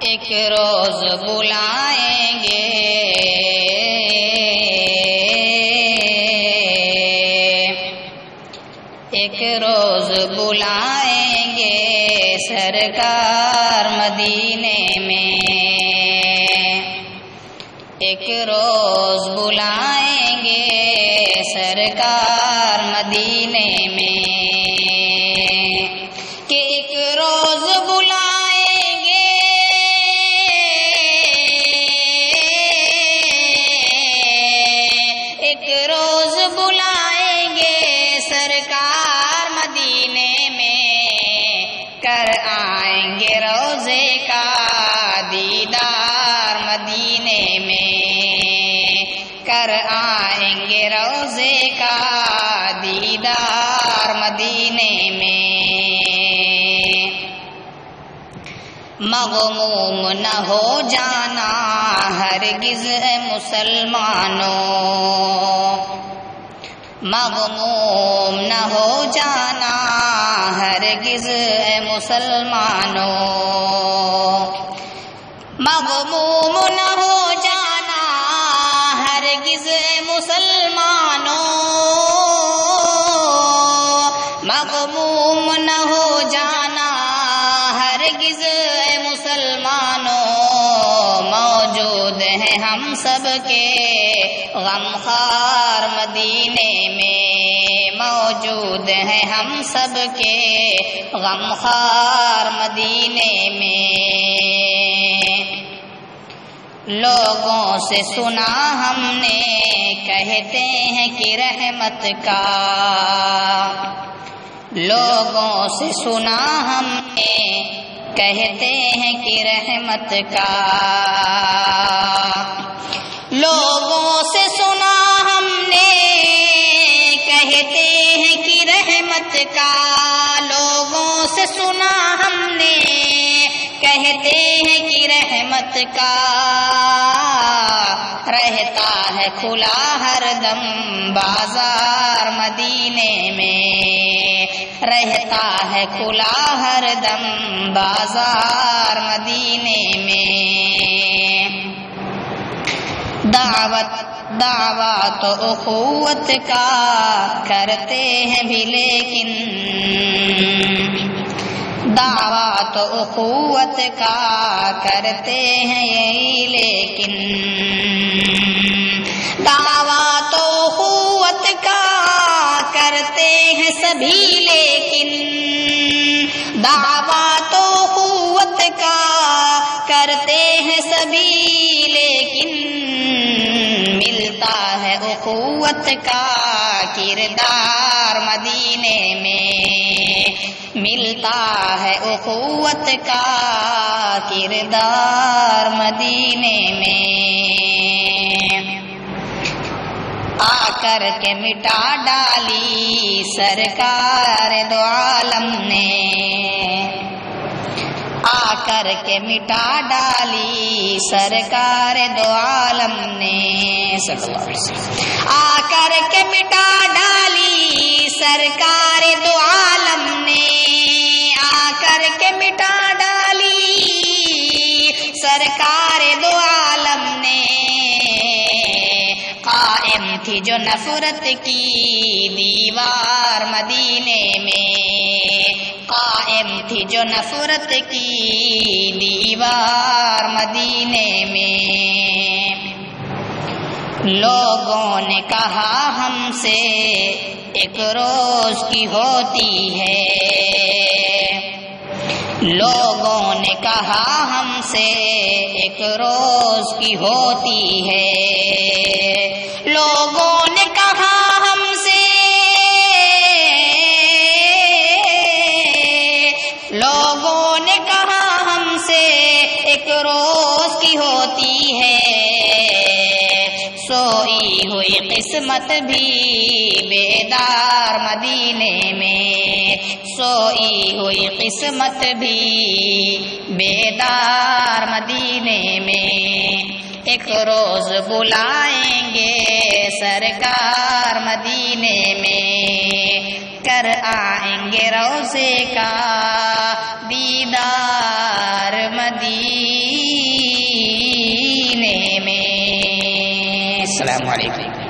ایک روز بلائیں گے ایک روز بلائیں گے سرکار مدینے میں ایک روز بلائیں گے سرکار مدینے میں کہ ایک روز بلائیں گے ایک روز بلائیں گے سرکار مدینے میں کر آئیں گے روزے کا دیدار مدینے میں کر آئیں گے روزے کا دیدار مدینے میں مغموم نہ ہو جانا ہرگز مسلمانوں مغموم نہ ہو جانا ہرگز مسلمانوں مغموم نہ ہو جانا ہرگز مسلمانوں مغموم نہ ہو جانا ہرگز مسلمانوں موجود ہیں ہم سب کے غمخوار مدینے میں موجود ہیں ہم سب کے غمخوار مدینے میں لوگوں سے سنا ہم نے کہتے ہیں کہ رحمت کا لوگوں سے سنا ہم نے کہتے ہیں کہ رحمت کا لوگوں سے سنا ہم نے کہتے ہیں کہ رحمت کا لوگوں سے سنا ہم نے کہتے ہیں کہ رحمت کا رہتا ہے کھلا ہر دم بازار مدینے میں رہتا ہے کھلا ہر دم بازار مدینے میں دعوت و اخوت کا کرتے ہیں بھی لیکن دعوت و اخوت کا کرتے ہیں یہی لیکن دعوت و اخوت کا کرتے ہیں سبھی لیکن دعوت و اخوت کا کرتے ہیں سبھی لیکن ملتا ہے اخوت کا کردار مدینے میں ملتا ہے اخوت کا کردار مدینے میں آ کر کے مٹا ڈالی سرکار دو عالم نے آ کر کے مٹا ڈالی سرکار دو عالم نے آ کر کے مٹا ڈالی سرکار دو عالم نے آ کر کے مٹا ڈالی سرکار دو عالم نے قائم تھی جو نفرت کی دیوار مدینے میں قائم تھی جو نفرت کی دیوار مدینے میں لوگوں نے کہا ہم سے ایک روز کی ہوتی ہے لوگوں نے کہا ہم سے ایک روز کی ہوتی ہے لوگوں نے کہا ہم سے لوگوں نے کہا ہم سے ایک روز کی ہوتی ہے سوئی ہوئی قسمت بھی بیدار مدینے میں سوئی ہوئی قسمت بھی بیدار مدینے میں ایک روز بلائیں گے سرکار مدینے میں کر آئیں گے روزے کا دیدار مدینے السلام علیکم.